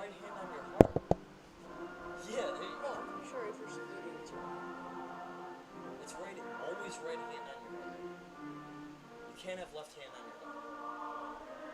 right hand on your heart. Yeah, there you go. I'm sure if you're eating too. It's always right hand on your heart. You can't have left hand on your heart.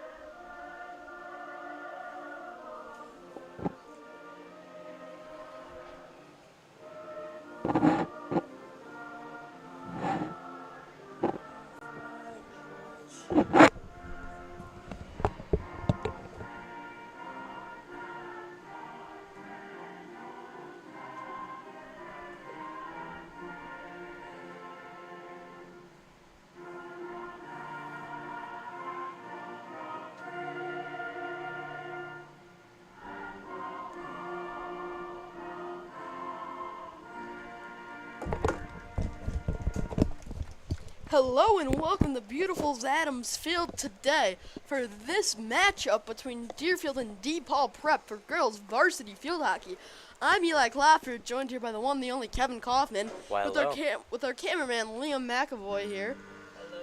Hello and welcome to beautiful Adams Field today for this matchup between Deerfield and DePaul Prep for girls varsity field hockey. I'm Eli Clafford, joined here by the one, the only Kevin Kaufman, with our cameraman Liam McAvoy here.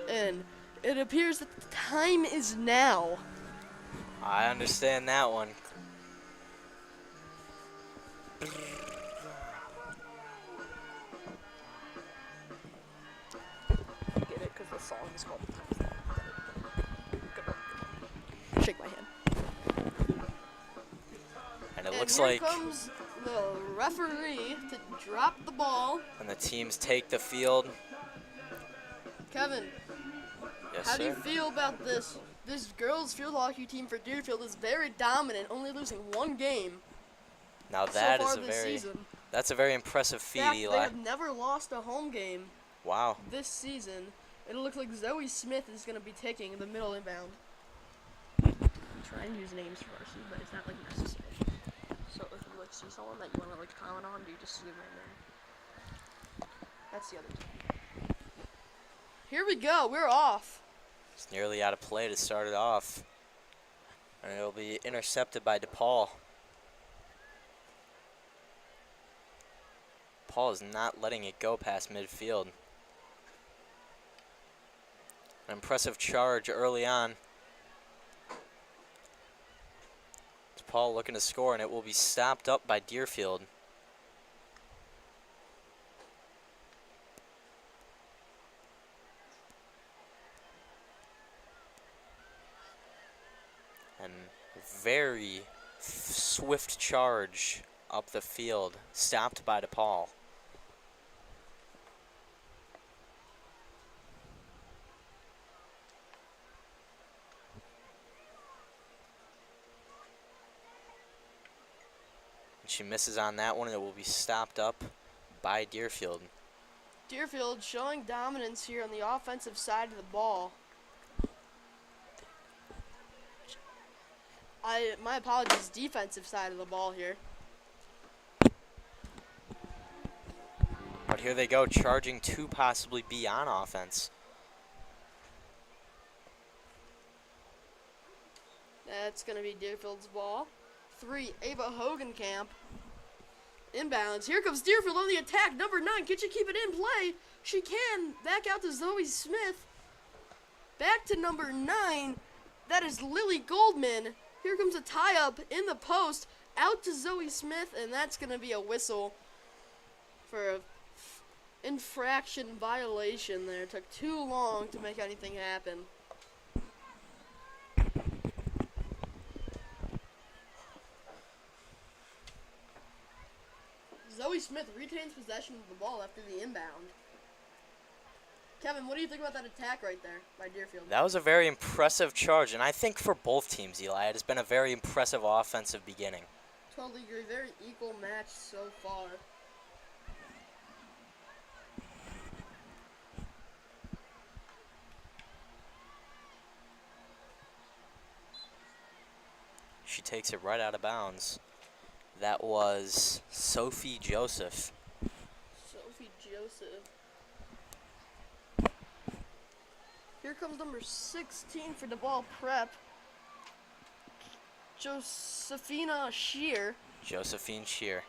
And it appears that the time is now. I understand that one. Get it, because the song is called Shake My Hand. And it looks here like comes the referee to drop the ball. and the teams take the field. Kevin, Yes, how sir. do you feel about this? This girls field hockey team for Deerfield is very dominant, only losing one game Now so that far is this season. that's a very impressive In feat, fact, they Eli. have never lost a home game Wow. this season. It looks like Zoe Smith is going to be taking the middle inbound. Try and use names for Varsity, but it's not like necessary. So if you like see someone that you want to like comment on, do you just give their name? That's the other team. Here we go. We're off. It's nearly out of play to start it off. And it'll be intercepted by DePaul. Paul is not letting it go past midfield. An impressive charge early on. DePaul looking to score, and it will be stopped up by Deerfield. And very swift charge up the field, stopped by DePaul. And she misses on that one, and it will be stopped up by Deerfield. Deerfield showing dominance here on the offensive side of the ball. My apologies, defensive side of the ball here. But here they go, charging to possibly be on offense. That's going to be Deerfield's ball. 3, Ava Hogenkamp. Inbounds. Here comes Deerfield on the attack. Number 9, can she keep it in play? She can. Back out to Zoe Smith. Back to number 9. That is Lily Goldman. Here comes a tie-up in the post. Out to Zoe Smith, and that's going to be a whistle for a infraction violation there. It took too long to make anything happen. Zoe Smith retains possession of the ball after the inbound. Kevin, what do you think about that attack right there by Deerfield? That was a very impressive charge, and I think for both teams, Eli, it has been a very impressive offensive beginning. Totally agree. Very equal match so far. She takes it right out of bounds. That was Sophie Joseph. Sophie Joseph. Here comes number 16 for the ball prep. Josephina Shear. Josephine Shear.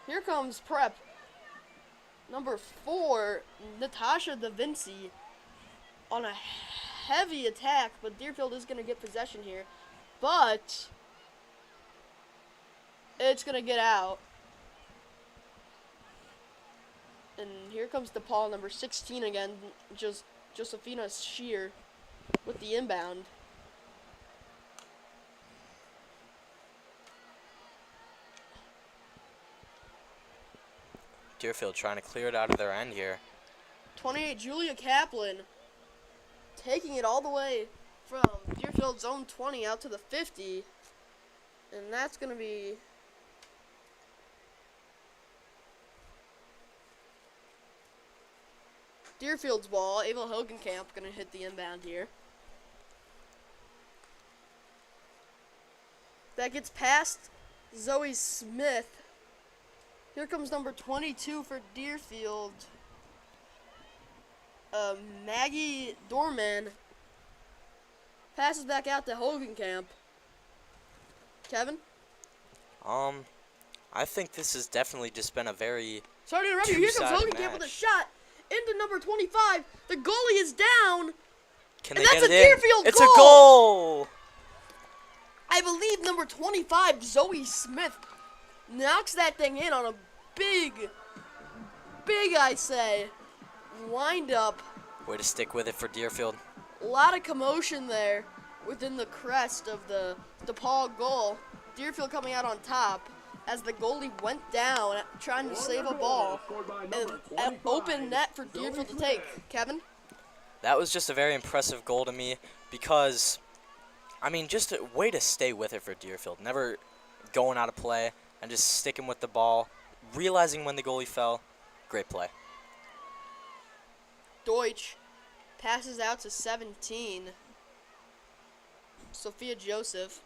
Here comes prep. Number 4, Natasha Da Vinci on a heavy attack, but Deerfield is going to get possession here. But It's going to get out. And here comes DePaul, number 16 again, Josefina Shear with the inbound. Deerfield trying to clear it out of their end here. 28, Julia Kaplan taking it all the way from Deerfield's own 20 out to the 50. And that's going to be Deerfield's ball. Ava Hogenkamp going to hit the inbound here. That gets past Zoe Smith. Here comes number 22 for Deerfield. Maggie Dorman passes back out to Hogenkamp. Kevin? I think this has definitely just been a very Sorry to interrupt you. Here comes two-sided Hogenkamp with a match. shot into number 25. The goalie is down. Can And they that's get a it in? Deerfield It's goal! a goal! I believe number 25, Zoe Smith, knocks that thing in on a big, I say, wind up. Way to stick with it for Deerfield. A lot of commotion there within the crest of the DePaul goal. Deerfield coming out on top as the goalie went down trying to save a ball. And an open net for Deerfield to take. Kevin? That was just a very impressive goal to me because, I mean, just a way to stay with it for Deerfield. Never going out of play and just sticking with the ball, realizing when the goalie fell. Great play. Deutsch passes out to 17. Sophia Joseph.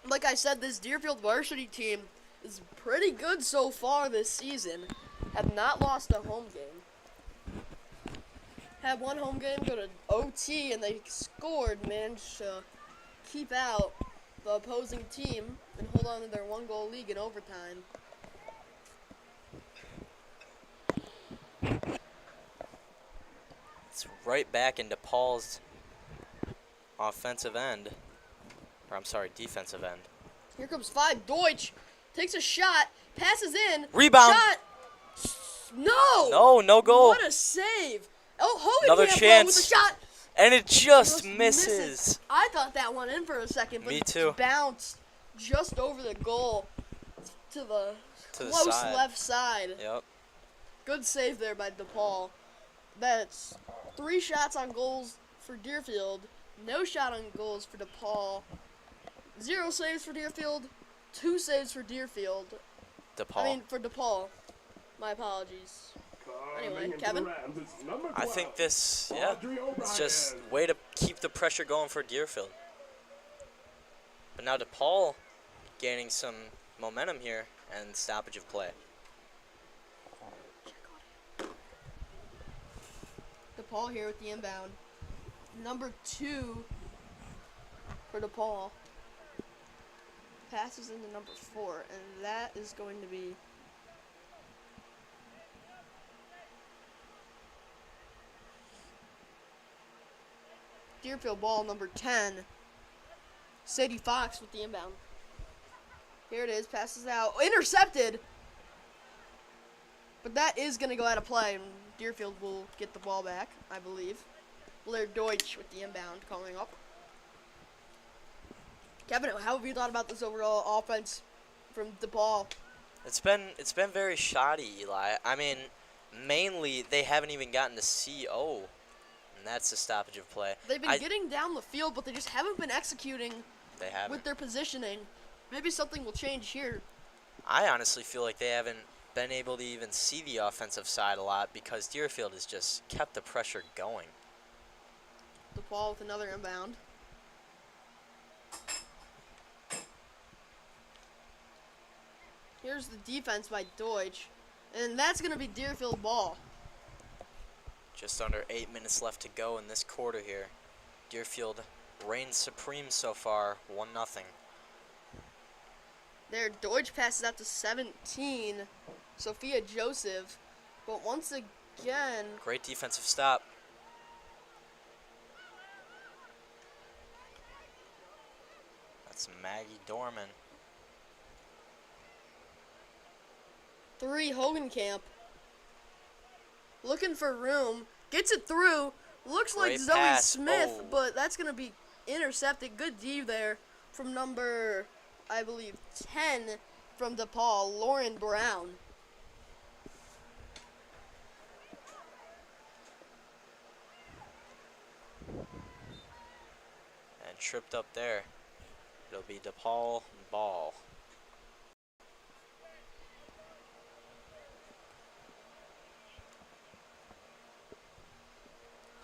Like I said, this Deerfield varsity team is pretty good so far this season. Have not lost a home game. Had one home game go to OT and they scored, managed to keep out the opposing team and hold on to their one-goal lead in overtime. It's right back into Paul's offensive end. Or, I'm sorry, defensive end. Here comes 5. Deutsch takes a shot, passes in. Rebound. Shot. No. No, no goal. What a save. Oh, Hogenkamp Another chance. with a shot. And it just Just misses. I thought that one in for a second, but Me it too. bounced just over the goal to the To the close side. left side. Yep. Good save there by DePaul. That's 3 shots on goals for Deerfield. No shot on goals for DePaul. 0 saves for Deerfield. 2 saves for Deerfield. DePaul. For DePaul. My apologies. Anyway, Kevin? I think this, it's just way to keep the pressure going for Deerfield. But now DePaul gaining some momentum here and stoppage of play. DePaul here with the inbound. Number 2 for DePaul. Passes into number 4, and that is going to be Deerfield ball number 10. Sadie Fox with the inbound. Here it is, passes out. Intercepted! But that is going to go out of play, and Deerfield will get the ball back, I believe. Blair Deutsch with the inbound coming up. Kevin, how have you thought about this overall offense from DePaul? It's been very shoddy, Eli. I mean, mainly they haven't even gotten to CO, and that's the stoppage of play. They've been getting down the field, but they just haven't been executing They haven't. with their positioning. Maybe something will change here. I honestly feel like they haven't been able to even see the offensive side a lot because Deerfield has just kept the pressure going. DePaul with another inbound. Here's the defense by Deutsch. And that's going to be Deerfield ball. Just under 8 minutes left to go in this quarter here. Deerfield reigns supreme so far, 1-0. There, Deutsch passes out to 17. Sophia Joseph. But once again, Great defensive stop. That's Maggie Dorman. 3, Hogenkamp. Looking for room. Gets it through. Looks like Great Zoe pass. Smith, Oh. but that's going to be intercepted. Good D there from number, I believe, 10 from DePaul, Lauren Brown. And tripped up there. It'll be DePaul ball.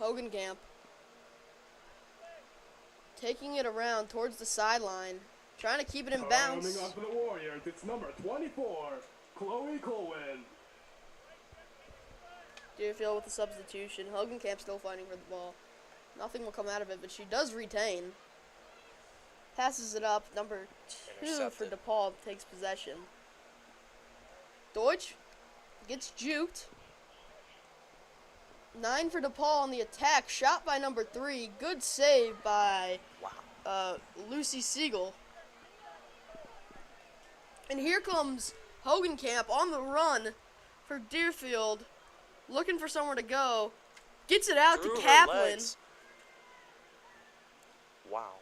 Hogenkamp taking it around towards the sideline, trying to keep it in bounds. Coming up for the Warriors, it's number 24, Chloe Colwyn. Deerfield with the substitution. Hogenkamp still fighting for the ball. Nothing will come out of it, but she does retain. Passes it up. Number 2 for Intercepted. DePaul takes possession. Deutsch gets juked. 9 for DePaul on the attack. Shot by number 3. Good save by Wow. Lucy Siegel. And here comes Hogenkamp on the run for Deerfield. Looking for somewhere to go. Gets it out Through to her Kaplan. legs. Wow.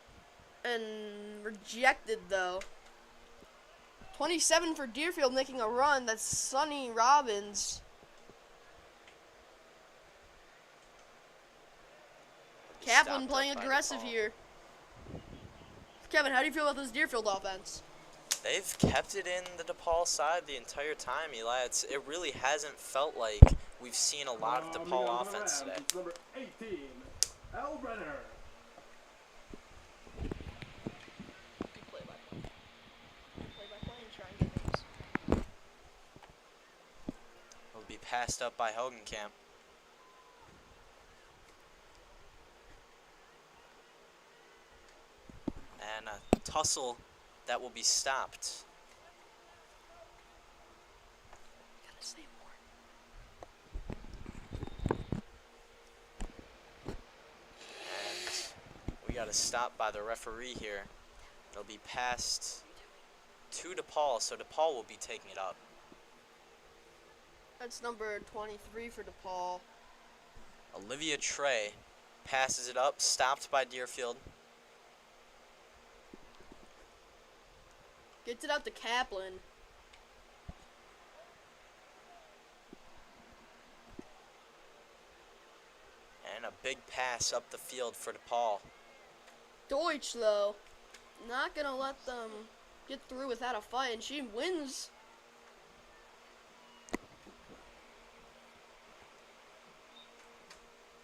And rejected, though. 27 for Deerfield making a run. That's Sonny Robbins. Kaplan Stopped playing up by aggressive DePaul. here. Kevin, how do you feel about this Deerfield offense? They've kept it in the DePaul side the entire time, Eli. It really hasn't felt like we've seen a lot of Coming DePaul up for the offense Rams, today. it's number 18, Elle Brenner. It'll be passed up by Hogenkamp. And a tussle that will be stopped. Gotta say more. And we got a stop by the referee here. It'll be passed to DePaul, so DePaul will be taking it up. That's number 23 for DePaul. Olivia Trey passes it up, stopped by Deerfield. Gets it out to Kaplan. And a big pass up the field for DePaul. Deutsch, though, not gonna let them get through without a fight, and she wins.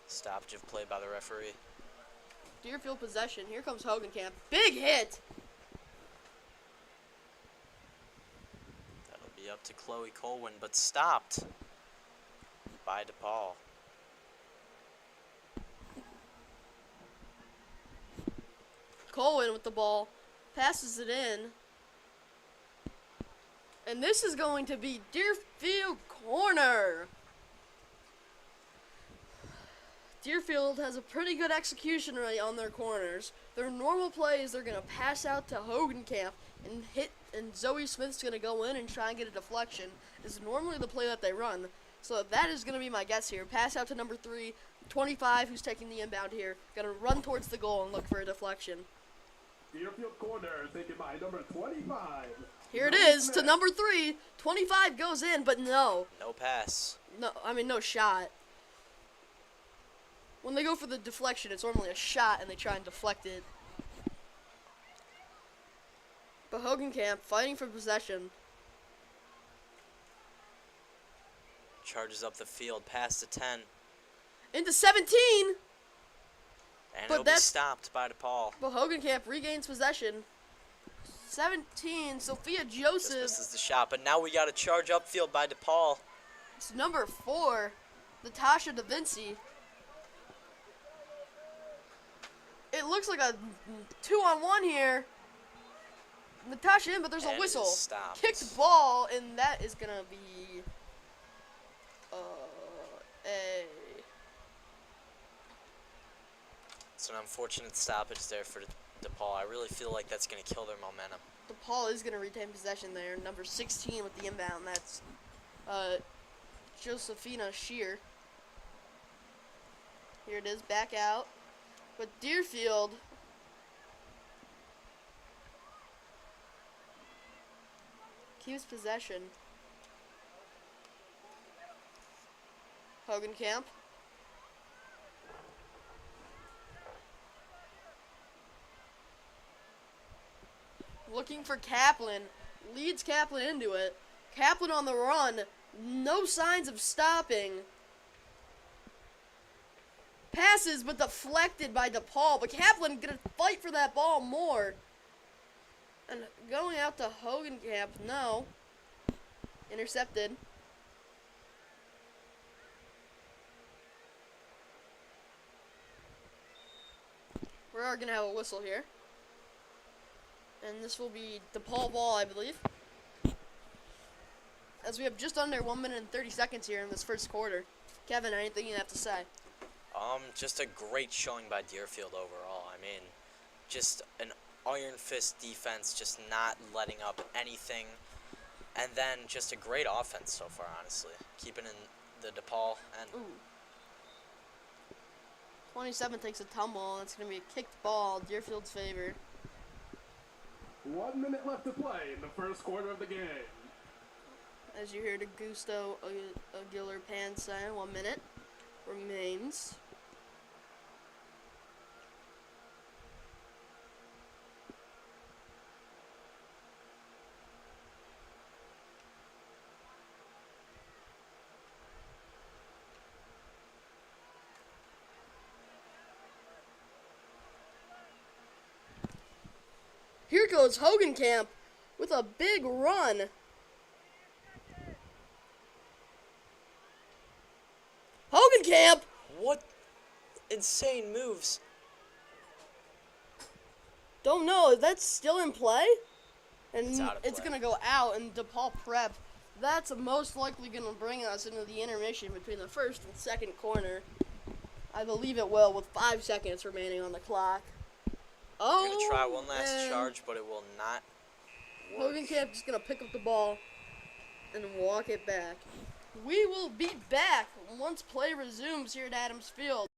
Stoppage of play by the referee. Deerfield possession. Here comes Hogenkamp. Big hit. That'll be up to Chloe Colwyn, but stopped by DePaul. Colwyn with the ball. Passes it in. And this is going to be Deerfield corner. Deerfield has a pretty good execution rate on their corners. Their normal play is they're going to pass out to Hogenkamp and hit, and Zoe Smith's going to go in and try and get a deflection. Is normally the play that they run. So that is going to be my guess here. Pass out to number 3, 25, who's taking the inbound here. Going to run towards the goal and look for a deflection. Deerfield corner taken by number 25. Here it Zoe is to Smith. number 3. 25 goes in, but no. No pass. No shot. When they go for the deflection, it's normally a shot, and they try and deflect it. But Hogenkamp fighting for possession. Charges up the field, past the 10. Into 17, And But it'll be that's- stopped by DePaul. but Hogenkamp regains possession. 17, Sophia Just Joseph. misses the shot, but now we got a charge upfield by DePaul. It's number 4, Natasha Da Vinci. It looks like a 2-on-1 here. Natasha in, but there's And a it whistle. is stopped. Kicked ball, and that is gonna be a It's an unfortunate stoppage there for DePaul. I really feel like that's going to kill their momentum. DePaul is going to retain possession there. Number 16 with the inbound. That's Josephina Shear. Here it is, back out. But Deerfield keeps possession. Hogenkamp. Looking for Kaplan. Leads Kaplan into it. Kaplan on the run. No signs of stopping. Passes, but deflected by DePaul. But Kaplan gonna fight for that ball more. And going out to Hogenkamp. No. Intercepted. We are gonna have a whistle here. And this will be DePaul ball, I believe. As we have just under 1 minute and 30 seconds here in this first quarter. Kevin, anything you have to say? Just a great showing by Deerfield overall. I mean, just an iron fist defense, just not letting up anything. And then just a great offense so far, honestly. Keeping in the DePaul end. Ooh. 27 takes a tumble, and it's going to be a kicked ball. Deerfield's favored. 1 minute left to play in the first quarter of the game. As you hear the Gusto Aguilar Pan sign, 1 minute remains. Here goes Hogenkamp with a big run. Hogenkamp! What insane moves. Don't know. Is that still in play? And It's out of it's play. going to go out, and DePaul prep. That's most likely going to bring us into the intermission between the first and second corner. I believe it will, with 5 seconds remaining on the clock. Oh, We're going to try one last and charge, but it will not work. Hogenkamp just going to pick up the ball and walk it back. We will be back once play resumes here at Adams Field.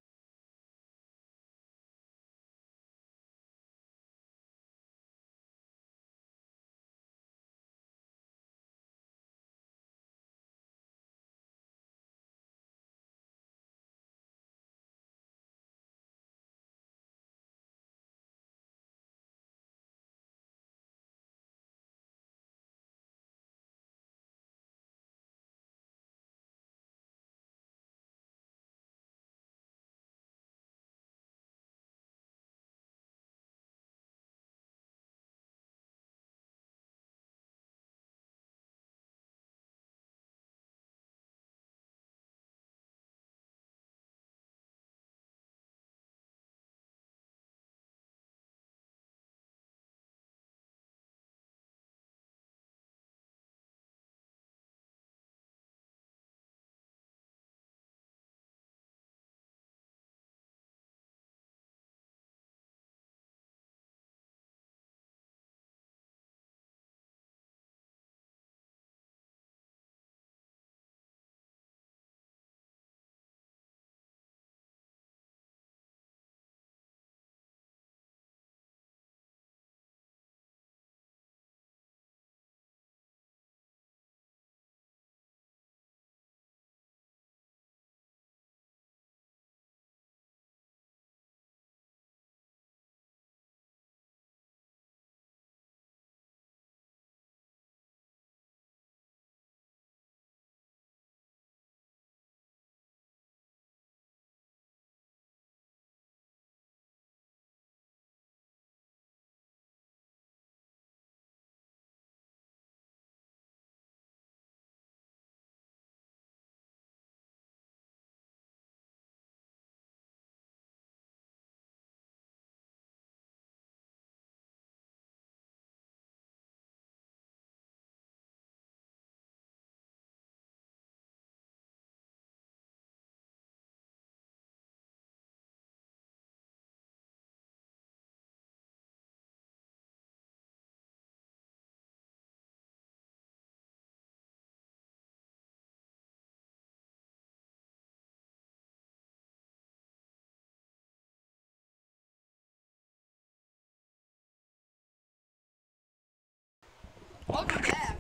Welcome back,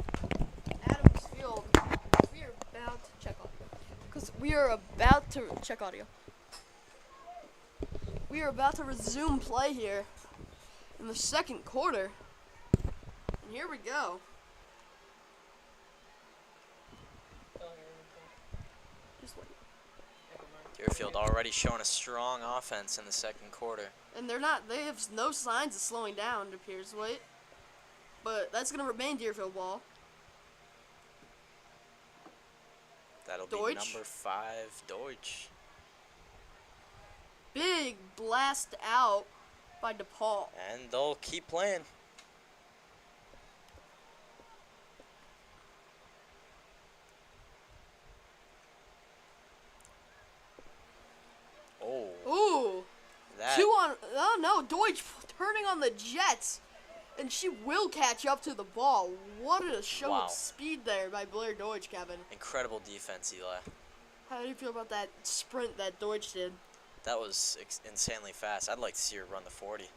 Adams Field. We are about to check audio. Because we are about to check audio. We are about to resume play here in the second quarter. And here we go. Just wait. Deerfield already showing a strong offense in the second quarter. And they have no signs of slowing down, it appears. Wait. But that's going to remain Deerfield ball. That'll be Deutsch. number 5, Deutsch. Big blast out by DePaul. And they'll keep playing. Oh, Ooh. that 2 on. Oh no, Deutsch turning on the Jets. And she will catch up to the ball. What a show Wow. of speed there by Blair Deutsch, Kevin. incredible defense, Eli. How do you feel about that sprint that Deutsch did? That was insanely fast. I'd like to see her run the 40.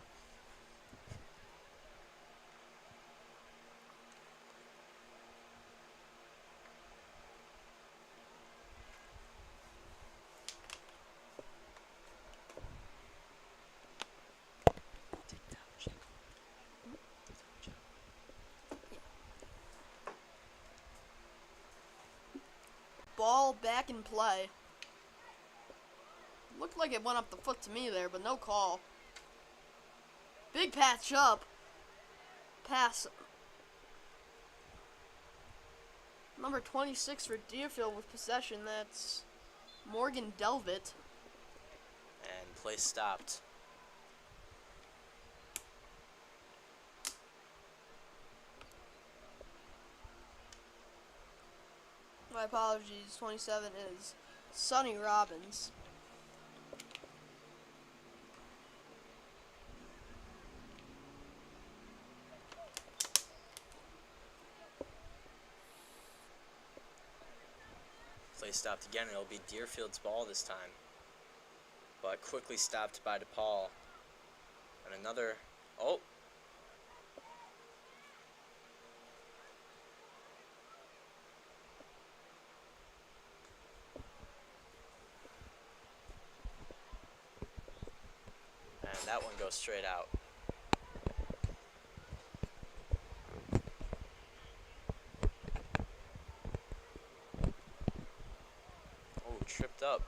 Ball back in play. Looked like it went up the foot to me there, but no call. Big patch up. Pass. Number 26 for Deerfield with possession. That's Morgan Delvitt. And play stopped. My apologies. 27 is Sonny Robbins. Play stopped again. It'll be Deerfield's ball this time. But quickly stopped by DePaul. And another. Oh. And that one goes straight out. Oh, tripped up.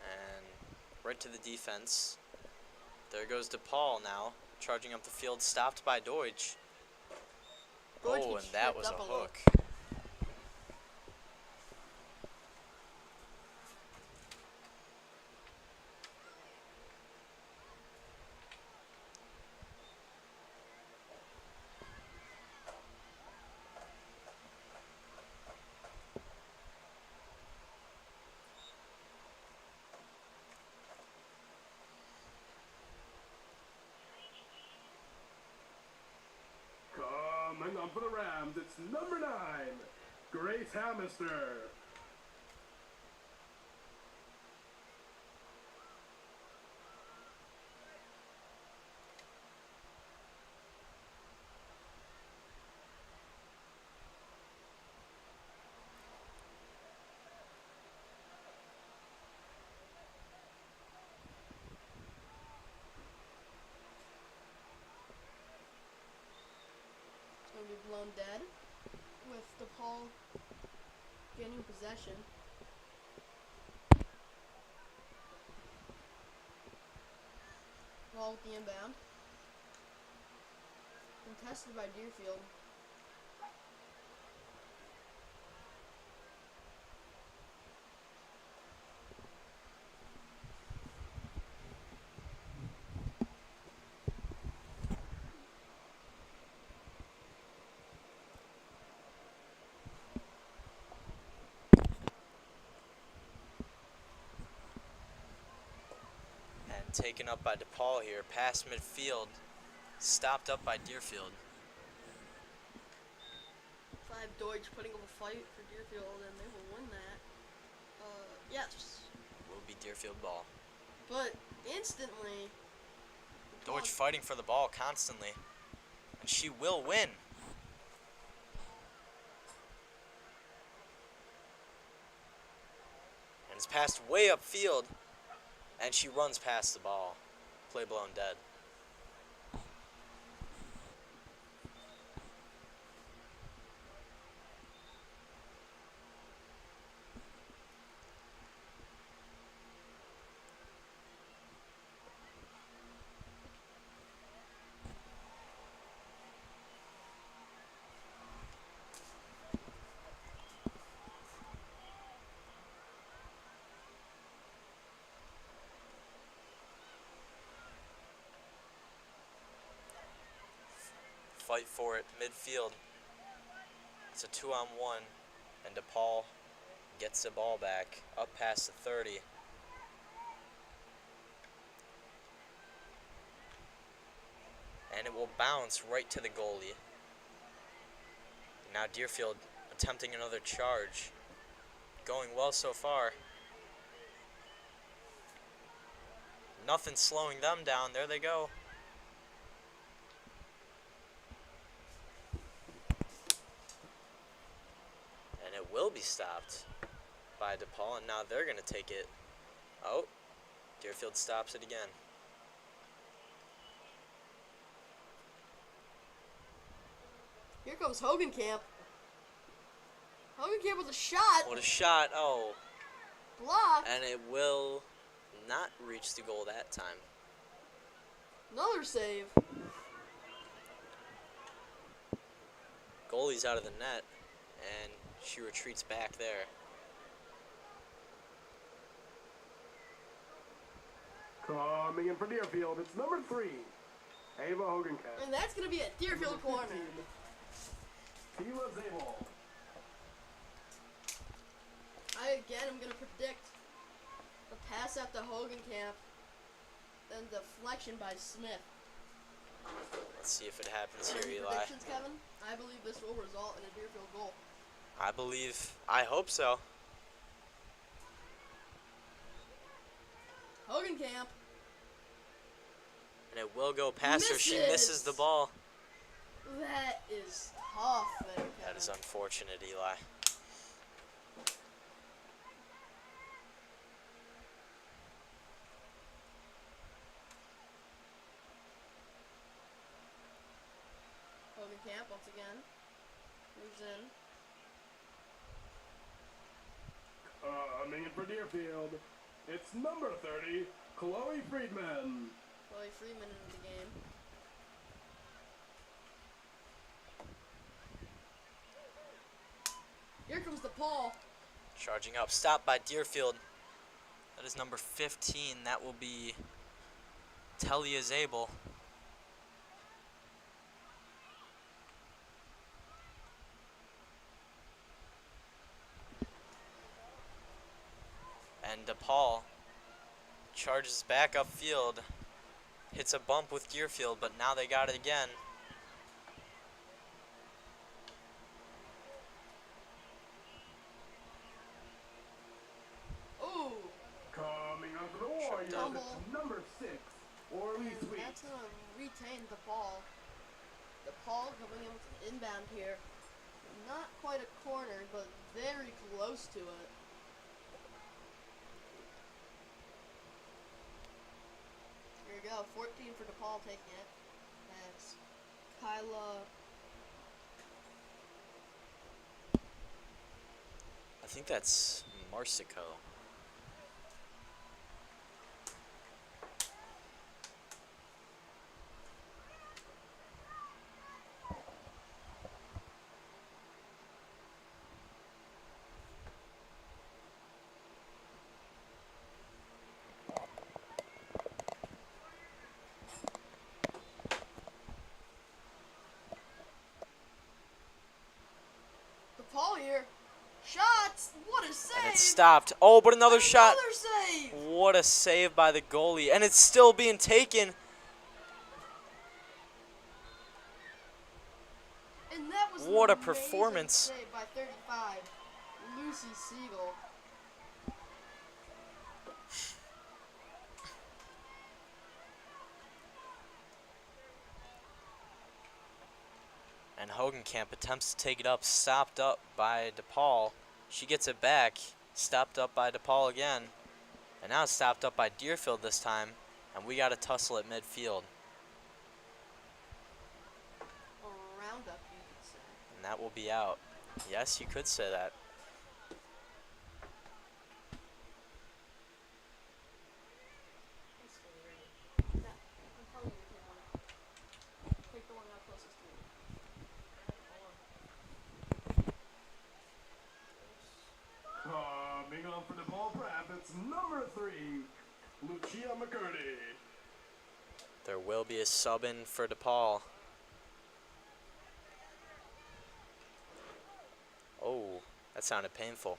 And right to the defense. There goes DePaul now, charging up the field, stopped by Deutsch. Deutsch Oh, gets and that tripped was a up a little. hook. Coming on for the Rams, it's number 9, Grace Hamister. It's going to be blown dead with DePaul gaining possession. Ball with the inbound. Contested by Deerfield. And taken up by DePaul here, past midfield, stopped up by Deerfield. Clive Deutsch putting up a fight for Deerfield, and they will win that. Yes. Will be Deerfield ball. But instantly, Deutsch fighting for the ball constantly. And she will win. And it's passed way upfield. And she runs past the ball. Play blown dead. Fight for it midfield. It's a 2-on-1, and DePaul gets the ball back up past the 30. And it will bounce right to the goalie. Now Deerfield attempting another charge. Going well so far. Nothing slowing them down. There they go. And it will be stopped by DePaul, and now they're going to take it. Oh, Deerfield stops it again. Here comes Hogenkamp. Hogenkamp with a shot. What a shot. Oh, Blocked. and it will not reach the goal that time. Another save. Goalie's out of the net, and she retreats back there. Coming in for Deerfield, it's number 3, Ava Hogenkamp. And that's going to be a Deerfield corner. Tila Zabel. I'm going to predict the pass out to Hogenkamp, then deflection by Smith. Let's see if it happens Any here, Eli. predictions, Kevin? I believe this will result in a Deerfield goal. I hope so. Hogenkamp. And it will go past her. She Misses. misses the ball. That is tough there, Kevin. That is unfortunate, Eli. Hogenkamp once again. Moves in. Coming in for Deerfield, it's number 30, Chloe Friedman. Chloe Freeman into the game. Here comes DePaul. Charging up. Stopped by Deerfield. That is number 15. That will be Talia Zabel. And DePaul charges back upfield. Hits a bump with Deerfield, but now they got it again. Ooh. Coming onto the Warriors, Tumble. it's number 6, Orly And Sweet. that's going to retain DePaul. DePaul coming in with an inbound here. Not quite a corner, but very close to it. Here we go. 14 for DePaul taking it. That's Kyla. I think that's Marsico. DePaul here. Shots! What a save! And it's stopped. Oh, but another shot. Another save! What a save by the goalie. And it's still being taken. And that was What an a amazing performance. save by 35, Lucy Siegel. And Hogenkamp attempts to take it up, stopped up by DePaul. She gets it back, stopped up by DePaul again. And now it's stopped up by Deerfield this time. And we got a tussle at midfield. Or roundup, you could say. And that will be out. Yes, you could say that. Take the one out closest to you. Coming on for the ball prep, it's number 3, Lucia McCurdy. There will be a sub in for DePaul. Oh, that sounded painful.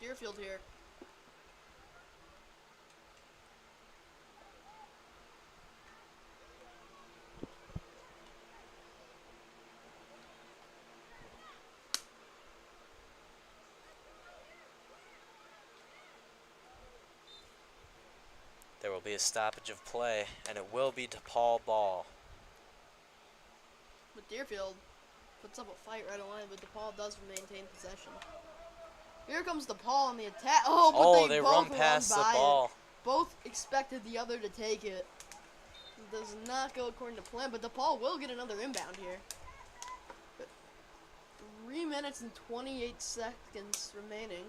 Deerfield here. There will be a stoppage of play, and it will be DePaul ball. But Deerfield puts up a fight right away, but DePaul does maintain possession. Here comes DePaul on the attack. Oh, but They both run past the by ball. It. Both expected the other to take it. It does not go according to plan, but DePaul will get another inbound here. But 3 minutes and 28 seconds remaining.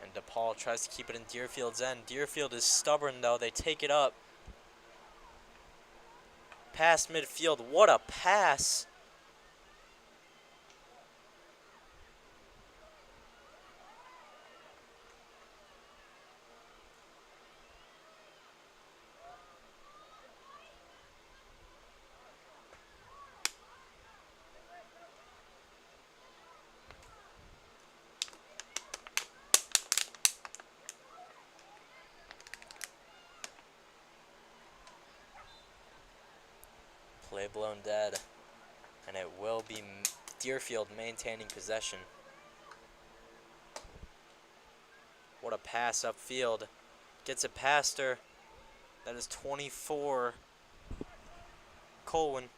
And DePaul tries to keep it in Deerfield's end. Deerfield is stubborn, though. They take it up. Past midfield. What a pass. Play blown dead. And it will be Deerfield maintaining possession. What a pass upfield. Gets it past her. That is 24. Colwyn.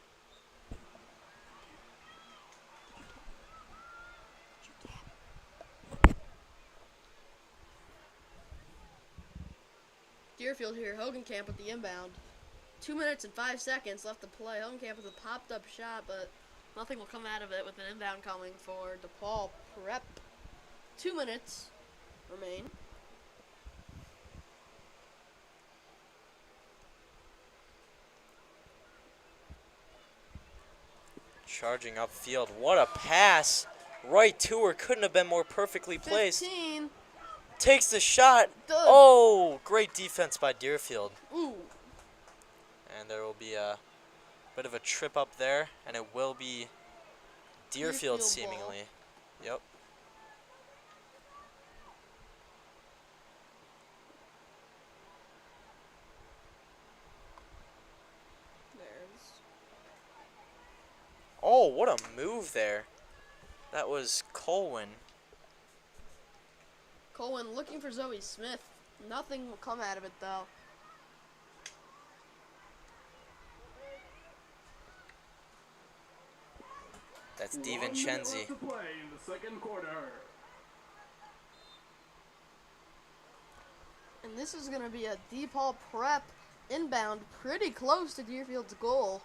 Deerfield here. Hogenkamp with the inbound. 2 minutes and 5 seconds left to play. Hogenkamp with a popped-up shot, but nothing will come out of it with an inbound coming for DePaul Prep. 2 minutes remain. Charging upfield. What a pass. Right to her. Couldn't have been more perfectly placed. 15. Takes the shot. Good. Oh, great defense by Deerfield. Ooh. And there will be a bit of a trip up there, and it will be Deerfield Deerfield seemingly. Yep. There's. Oh, what a move there. That was Colwyn. Colwyn looking for Zoe Smith. Nothing will come out of it, though. That's 1 minute left DiVincenzi. to play in the second quarter. And this is going to be a DePaul Prep inbound pretty close to Deerfield's goal.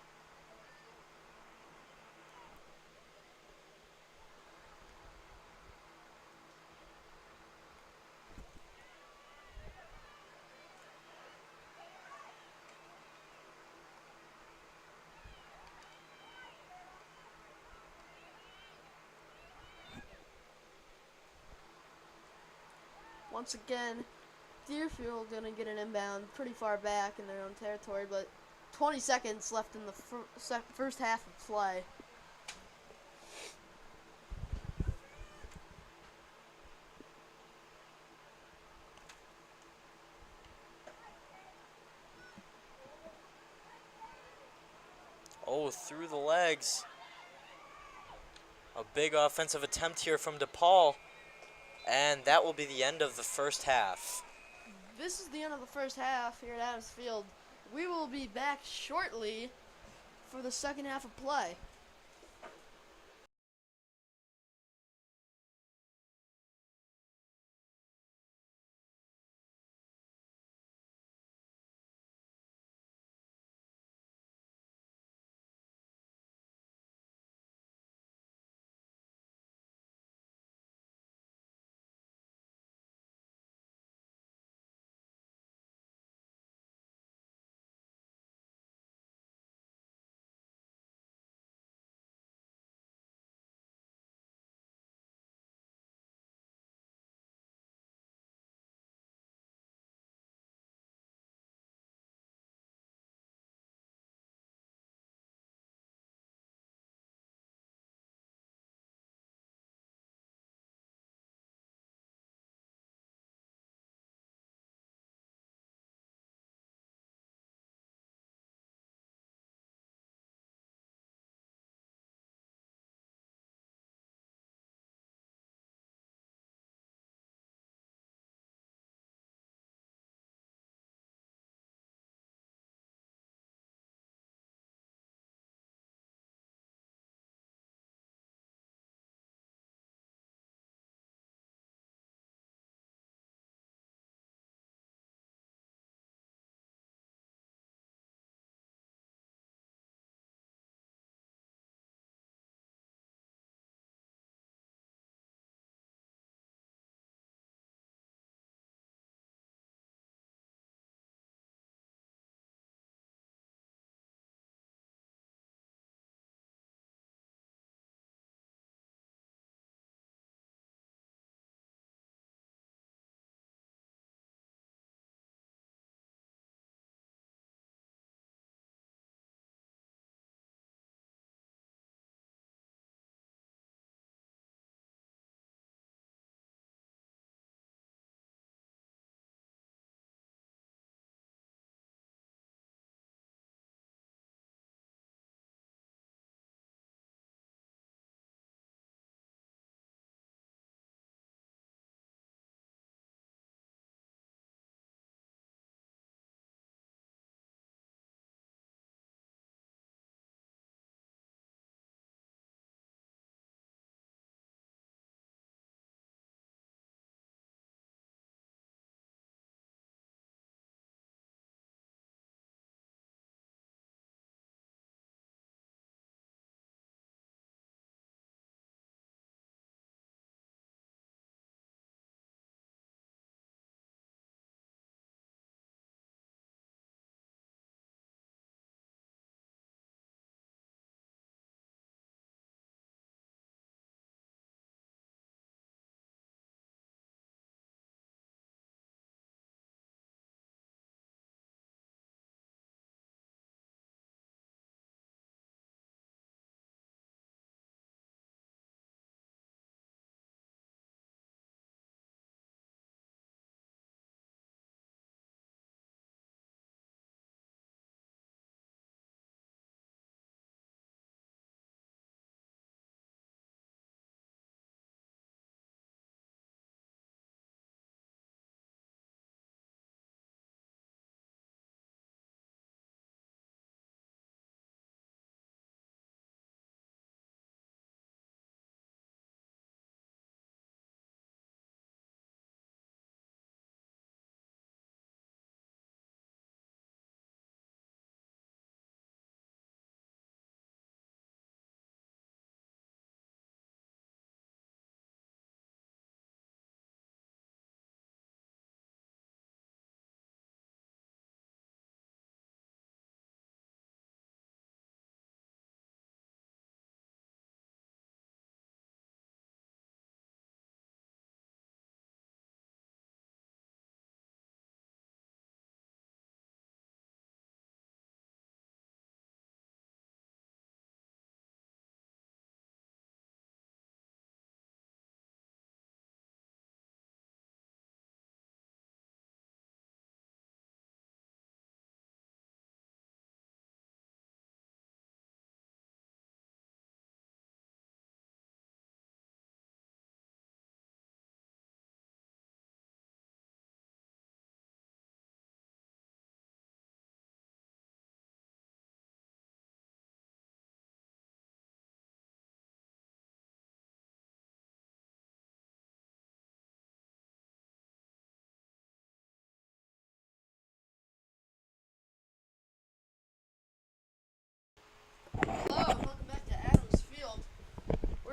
Once again, Deerfield gonna get an inbound pretty far back in their own territory, but 20 seconds left in the first half of play. Oh, through the legs. A big offensive attempt here from DePaul. And that will be the end of the first half. This is the end of the first half here at Adams Field. We will be back shortly for the second half of play.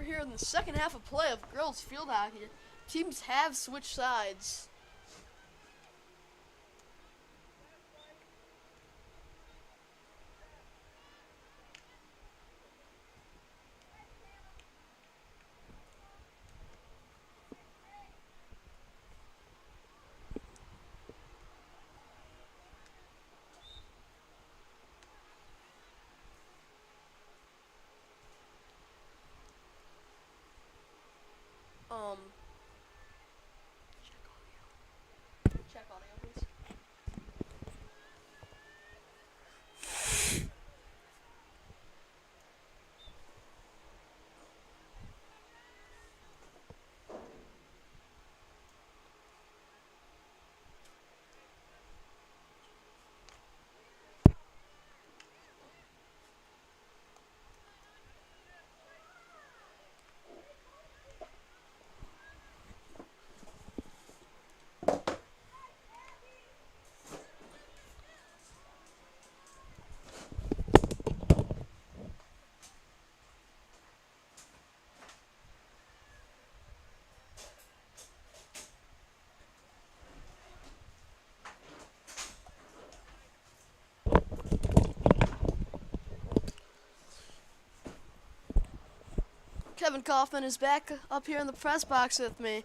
here in the second half of play of girls field hockey. Teams have switched sides. Check audio, please. Kevin Kaufman is back up here in the press box with me.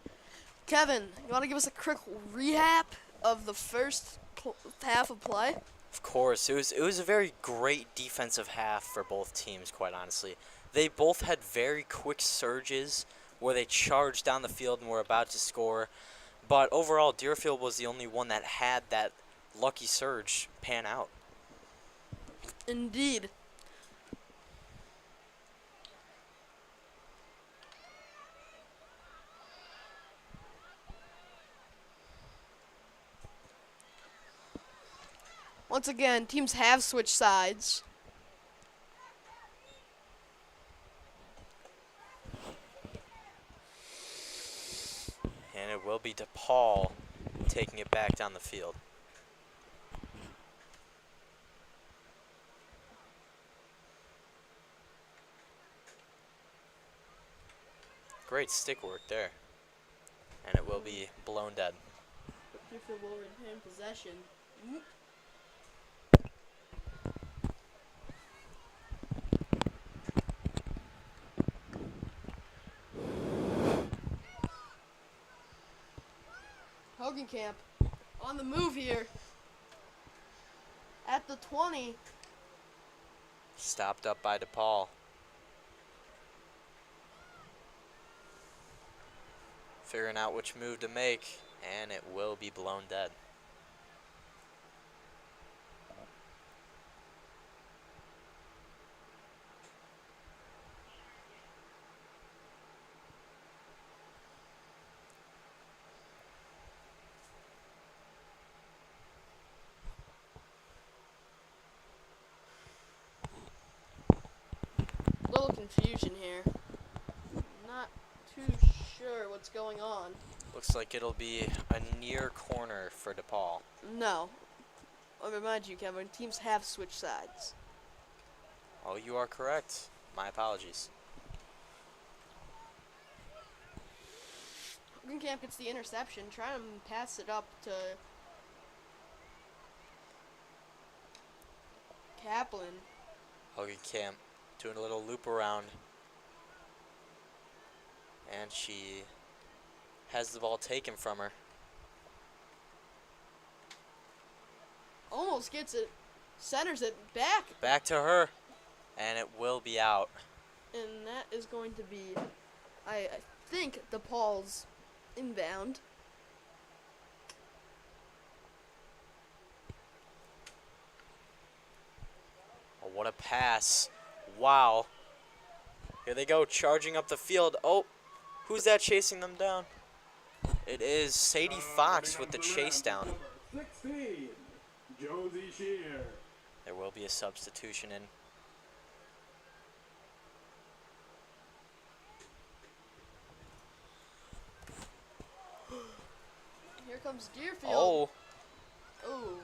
Kevin, you want to give us a quick recap of the first half of play? Of course, it was a very great defensive half for both teams, quite honestly. They both had very quick surges where they charged down the field and were about to score. But overall, Deerfield was the only one that had that lucky surge pan out. Indeed. Once again, teams have switched sides. And it will be DePaul taking it back down the field. Great stick work there. And it will be blown dead. Deerfield will retain possession. Hogenkamp on the move here. At the 20. Stopped up by DePaul. Figuring out which move to make, and it will be blown dead. Little confusion here. Not too sure what's going on. Looks like it'll be a near corner for DePaul. No. I'll remind you, Kevin, teams have switched sides. Oh, you are correct. My apologies. Hogenkamp gets the interception, trying to pass it up to Kaplan. Hogenkamp doing a little loop around. And she has the ball taken from her. Almost gets it, centers it back, Back to her. And it will be out. and that is going to be, I think, DePaul's inbound. Oh, what a pass. Wow. Here they go, charging up the field. Oh, who's that chasing them down? It is Sadie Fox with the chase down. 16, Josie Shear. There will be a substitution in. Here comes Deerfield. Oh, Oh.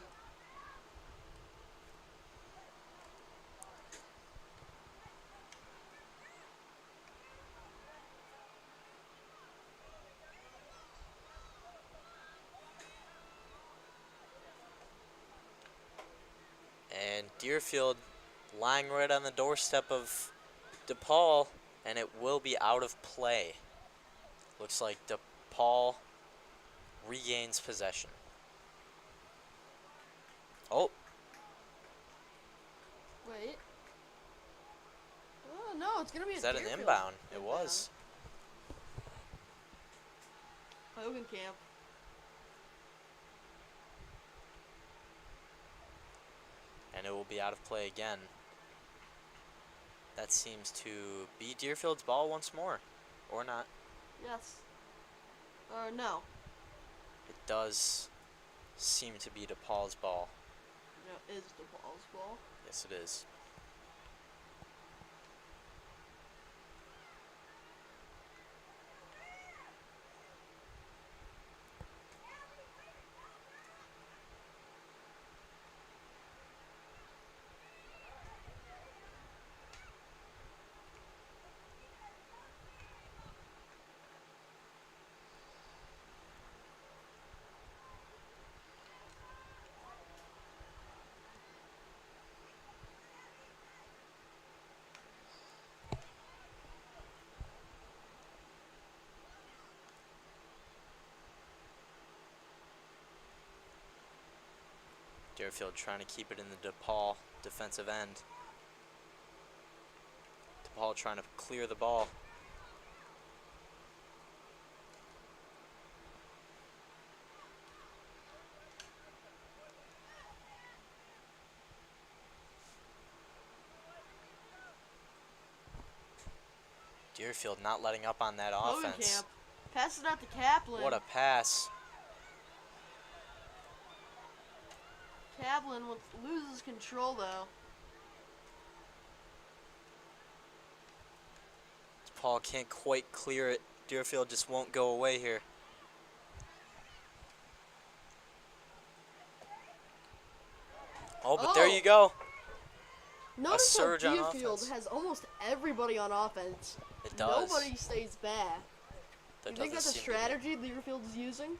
Deerfield lying right on the doorstep of DePaul, and it will be out of play. Looks like DePaul regains possession. Oh, Wait. Oh, no, it's going to be is a that an Deerfield inbound? It was. Hogan Camp. And it will be out of play again. That seems to be Deerfield's ball once more. Or not. Yes. Or no. It does seem to be DePaul's ball. No, it is DePaul's ball. Yes, it is. Deerfield trying to keep it in the DePaul defensive end. DePaul trying to clear the ball. Deerfield not letting up on that Hogan offense. Camp. Pass it out to Kaplan. What a pass. Kaplan loses control, though. DePaul can't quite clear it. Deerfield just won't go away here. Oh, but there you go. Notice how surge on Deerfield offense. has almost everybody on offense. It does. Nobody stays back. There You think that's a doesn't seem to be. strategy Deerfield is using?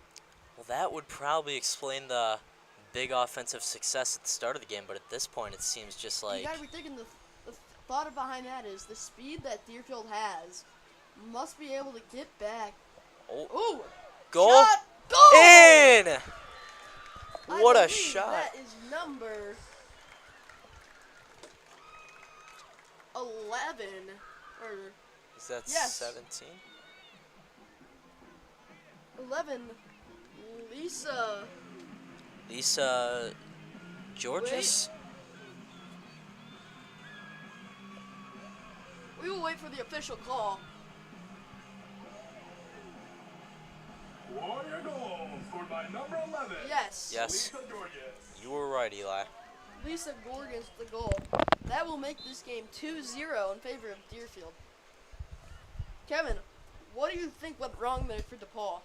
Well, that would probably explain the big offensive success at the start of the game, but at this point it seems just like... You gotta be thinking the thought behind that is the speed that Deerfield has must be able to get back. Oh, Ooh! goal! Shot! Goal! In! I What a believe shot. That is number 11. Or Is that Yes. 17? 11. Lisa. Lisa Georges? We will wait for the official call. Warrior goal scored by number 11. Yes. Yes, Lisa Georges. you were right, Eli. Lisa Gorgon's the goal. That will make this game 2-0 in favor of Deerfield. Kevin, what do you think went wrong there for DePaul?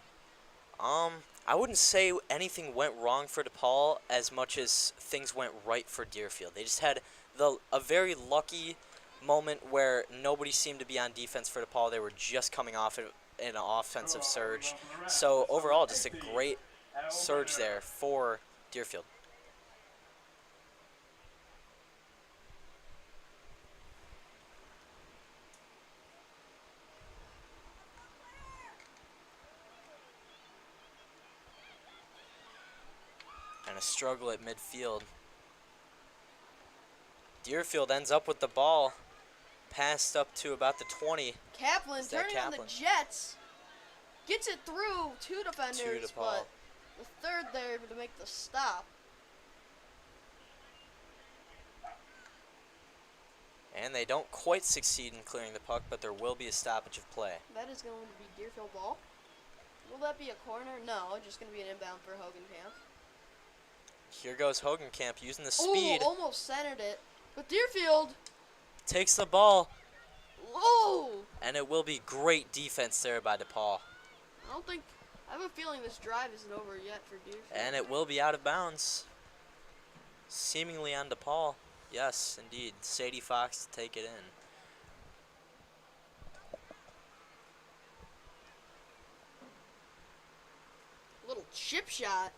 I wouldn't say anything went wrong for DePaul as much as things went right for Deerfield. They just had a very lucky moment where nobody seemed to be on defense for DePaul. They were just coming off an offensive surge. So overall, just a great surge there for Deerfield. And a struggle at midfield. Deerfield ends up with the ball, passed up to about the 20. Kaplan Is that turning on the Kaplan? Jets. Gets it through two defenders, DePaul. but the third there to make the stop. And they don't quite succeed in clearing the puck, but there will be a stoppage of play. That is going to be Deerfield ball. Will that be a corner? No, just going to be an inbound for Hogan Camp. Here goes Hogenkamp using the speed. Oh, almost centered it. But Deerfield, Takes the ball, oh! and it will be great defense there by DePaul. I have a feeling this drive isn't over yet for Deerfield. And it will be out of bounds. Seemingly on DePaul. Yes, indeed. Sadie Fox to take it in. Little chip shot.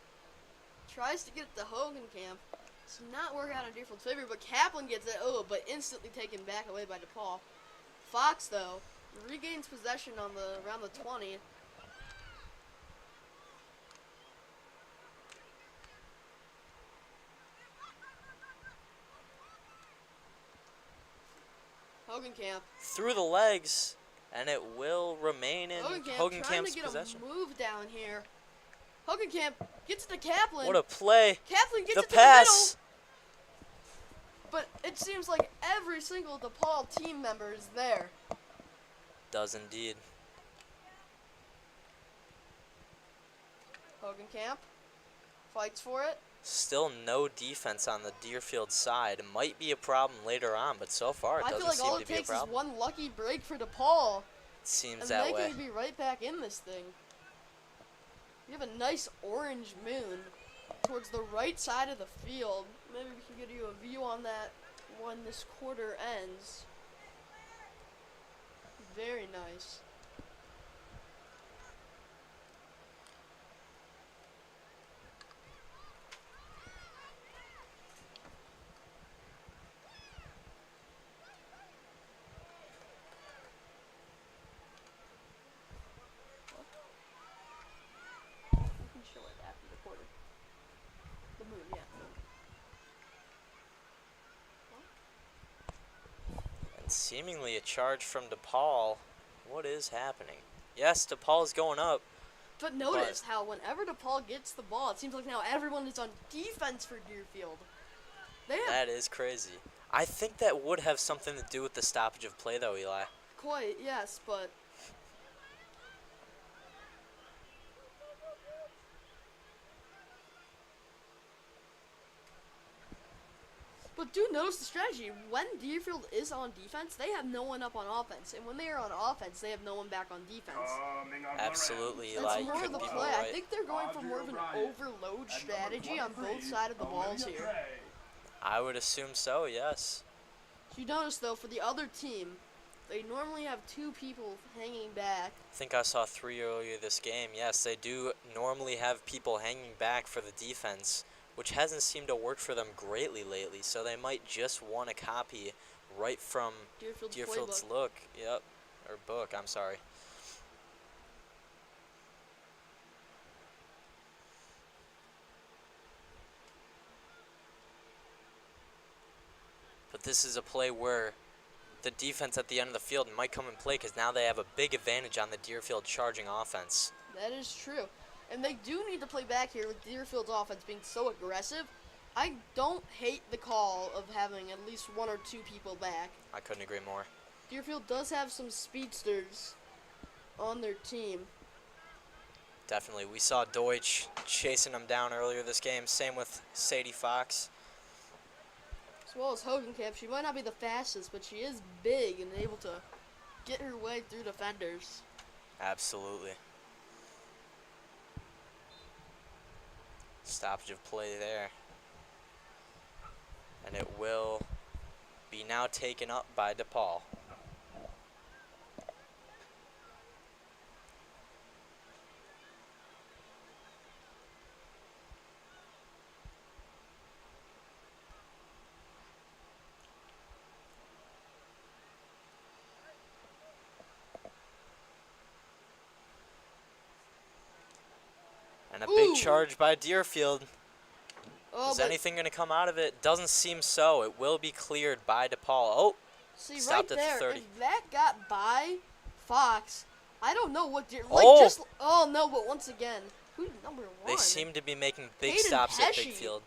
Tries to get it to Hogan Camp. It's not working out in Deerfield's favor, but Kaplan gets it. Oh, but instantly taken back away by DePaul. Fox, though, regains possession on around the 20. Hogenkamp. Through the legs, and it will remain in Trying Hogenkamp's to get possession. a move down here. Hogenkamp gets to Kaplan. What a play. Kaplan gets The it to pass. the middle. But it seems like every single DePaul team member is there. Does indeed. Hogenkamp fights for it. Still no defense on the Deerfield side. It might be a problem later on, but so far it I feel doesn't like all seem it to be a takes is problem. one lucky break for DePaul, It seems and that they way. can be right back in this thing. We have a nice orange moon towards the right side of the field. Maybe we can give you a view on that when this quarter ends. Very nice. You can show it after the quarter. The moon, yeah. And seemingly a charge from DePaul. What is happening? Yes, DePaul is going up. But notice how whenever DePaul gets the ball, it seems like now everyone is on defense for Deerfield. They have That is crazy. I think that would have something to do with the stoppage of play, though, Eli. quite, yes, but do notice the strategy. When Deerfield is on defense, they have no one up on offense. And when they are on offense, they have no one back on defense. Absolutely, Eli. That's You more of couldn't the be play. more I right. think they're going for more of an overload strategy on both sides of the balls here. I would assume so, yes. You notice, though, for the other team, they normally have two people hanging back. I think I saw 3 earlier this game. Yes, they do normally have people hanging back for the defense, which hasn't seemed to work for them greatly lately. So they might just want to copy right from Deerfield's playbook. look. Yep. Or book, I'm sorry. But this is a play where the defense at the end of the field might come and play because now they have a big advantage on the Deerfield charging offense. That is true. And they do need to play back here with Deerfield's offense being so aggressive. I don't hate the call of having at least one or two people back. I couldn't agree more. Deerfield does have some speedsters on their team. Definitely. We saw Deutsch chasing them down earlier this game. Same with Sadie Fox. As well as Hogenkamp. She might not be the fastest, but she is big and able to get her way through defenders. Absolutely. Stoppage of play there. And it will be now taken up by DePaul. And a big charge by Deerfield. Oh, Is anything going to come out of it? Doesn't seem so. It will be cleared by DePaul. Oh, see, stopped right at there, 30. if that got by Fox, I don't know what Oh! oh no, but once again, who's number one? They seem to be making big Hayden stops at Pesci. Big Field.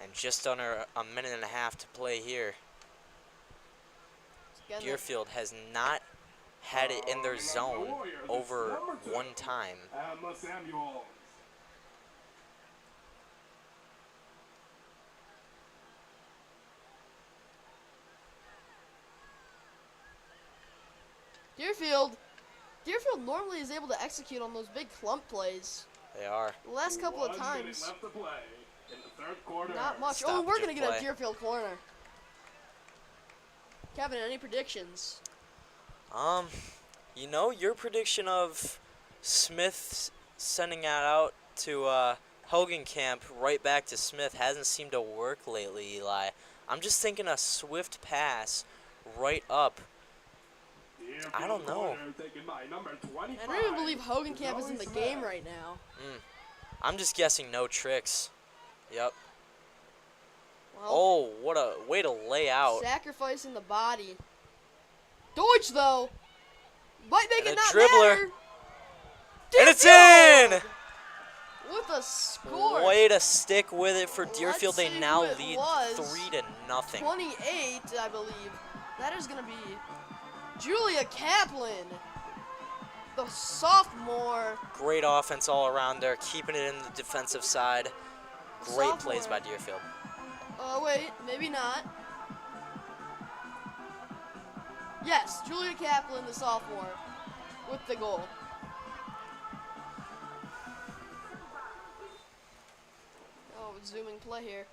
And just under a minute and a half to play here. Again, Deerfield has not had it in their zone over one time. Emma Samuels. Deerfield Deerfield normally is able to execute on those big clump plays. They are. The last couple of 1 minute times, left to play in the third quarter. not much. Stoppage Oh, we're going to of get play. a Deerfield corner. Kevin, any predictions? You know, your prediction of Smith sending it out to Hogan Camp right back to Smith hasn't seemed to work lately, Eli. I'm just thinking a swift pass right up. Deerfield I don't know. corner taken by number 25. I don't even believe Hogan Camp is in the Zoe game Smith. right now. I'm just guessing no tricks. Yep. Well, Oh, what a way to lay out. sacrificing the body. Deutsch, though, might make And it a not dribbler. matter. And it's Deerfield in! with a score. Way to stick with it for Deerfield. Let's They see now who it lead was. 3-0. 28, I believe. That is going to be Julia Kaplan, the sophomore. Great offense all around there, keeping it in the defensive side. Great Sophomore. plays by Deerfield. Oh, wait, maybe not. Yes, Julia Kaplan, the sophomore, with the goal. Oh, zooming play here.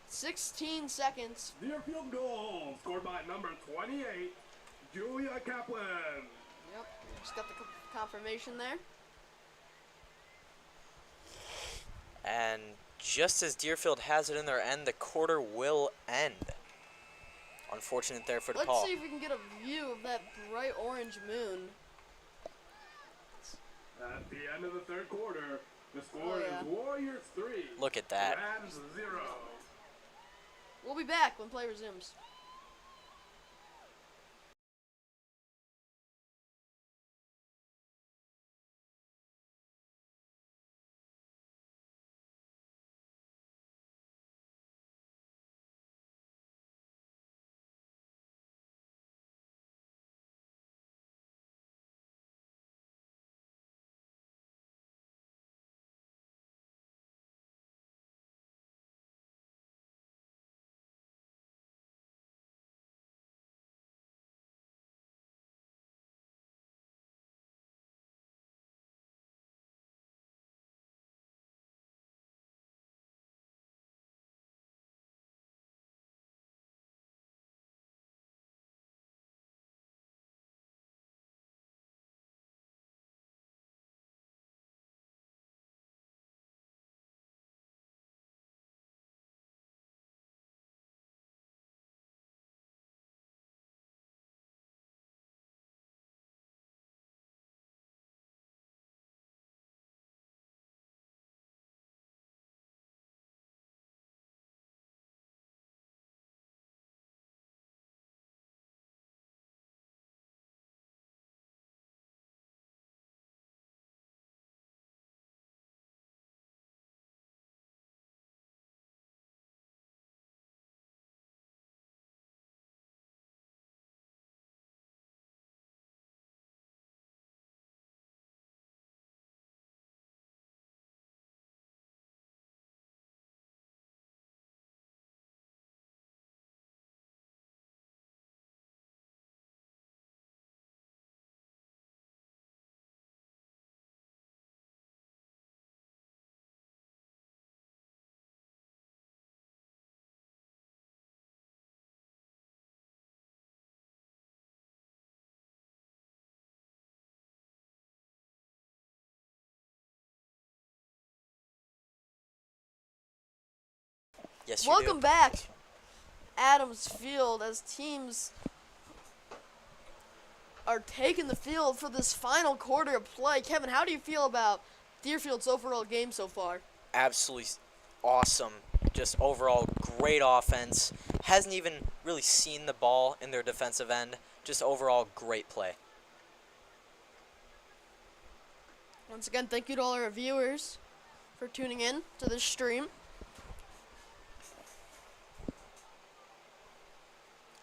16 seconds. Deerfield goal scored by number 28, Julia Kaplan. Yep, just got the confirmation there. And just as Deerfield has it in their end, the quarter will end. Unfortunate there for Let's DePaul. see if we can get a view of that bright orange moon. At the end of the third quarter, the score Oh, yeah. is Warriors 3, Look at that. Rams 0. We'll be back when play resumes. Yes, you Welcome do. back, Adams Field, as teams are taking the field for this final quarter of play. Kevin, how do you feel about Deerfield's overall game so far? Absolutely awesome. Just overall great offense. Hasn't even really seen the ball in their defensive end. Just overall great play. Once again, thank you to all our viewers for tuning in to this stream.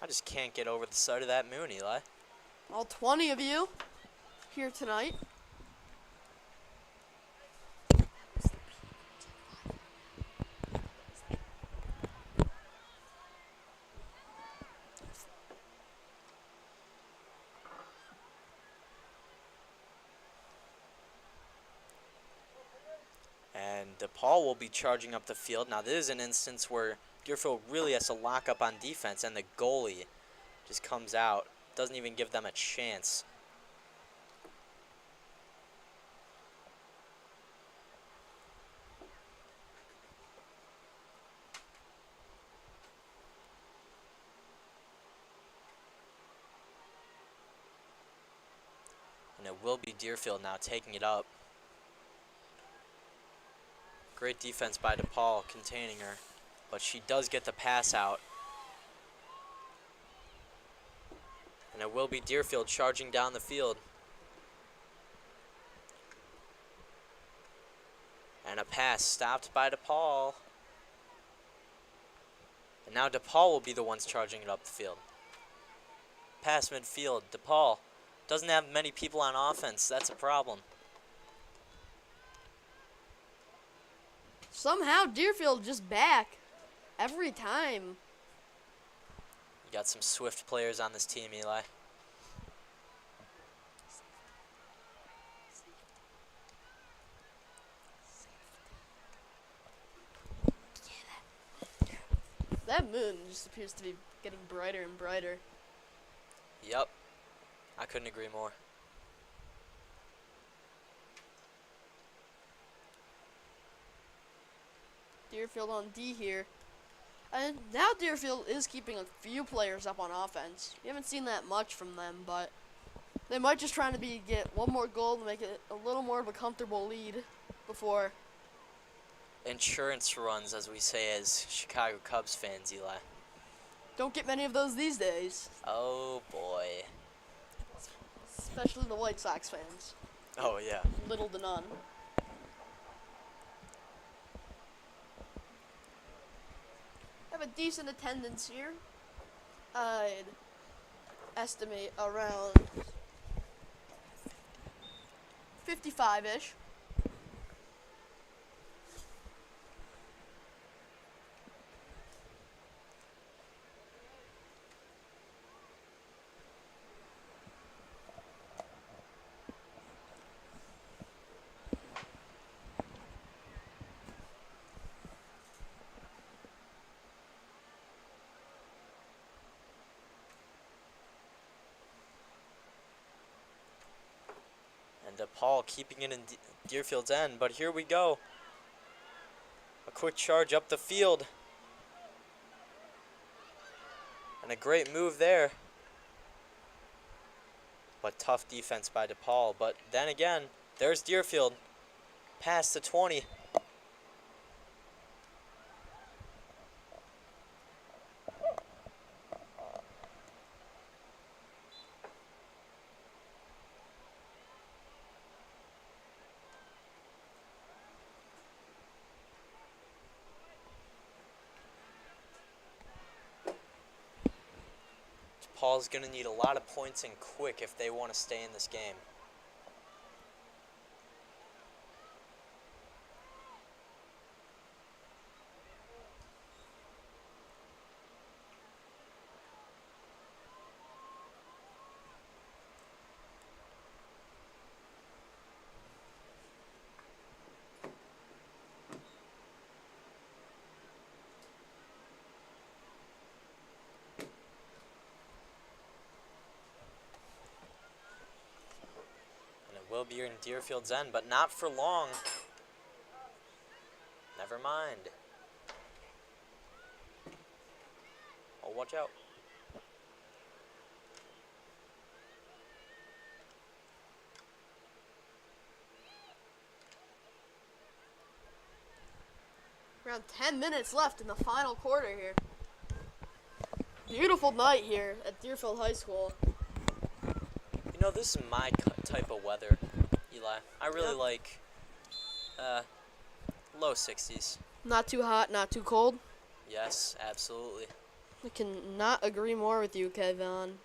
I just can't get over the sight of that moon, Eli. All 20 of you here tonight. DePaul will be charging up the field. Now, this is an instance where Deerfield really has to lock up on defense, and the goalie just comes out. Doesn't even give them a chance. And it will be Deerfield now taking it up. Great defense by DePaul containing her, but she does get the pass out. And it will be Deerfield charging down the field. And a pass stopped by DePaul. And now DePaul will be the ones charging it up the field. Pass midfield. DePaul doesn't have many people on offense. That's a problem. Somehow Deerfield just back every time. You got some swift players on this team, Eli. That moon just appears to be getting brighter and brighter. Yep. I couldn't agree more. Deerfield on D here. And now Deerfield is keeping a few players up on offense. We haven't seen that much from them, but they might just trying to get one more goal to make it a little more of a comfortable lead before. Insurance runs, as we say as Chicago Cubs fans, Eli. Don't get many of those these days, Oh, boy. especially the White Sox fans. Oh, yeah. Little to none. Have a decent attendance here. I'd estimate around 55-ish. And DePaul keeping it in Deerfield's end, but here we go. A quick charge up the field. And a great move there. But tough defense by DePaul. But then again, there's Deerfield. Past the 20. DePaul's going to need a lot of points and quick if they want to stay in this game. Will be in Deerfield's end, but not for long. Never mind. Oh, watch out. Around 10 minutes left in the final quarter here. Beautiful night here at Deerfield High School. You know, this is my type of weather, Eli. I really like low 60s. Not too hot, not too cold. Yes, absolutely. I cannot agree more with you, Kevin.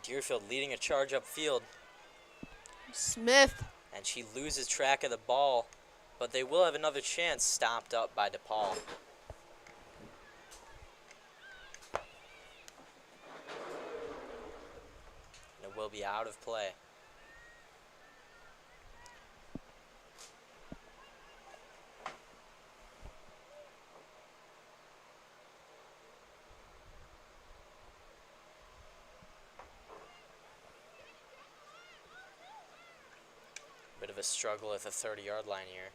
Deerfield leading a charge upfield, Smith. and she loses track of the ball, but they will have another chance stopped up by DePaul. And it will be out of play. Bit of a struggle at the 30-yard line here.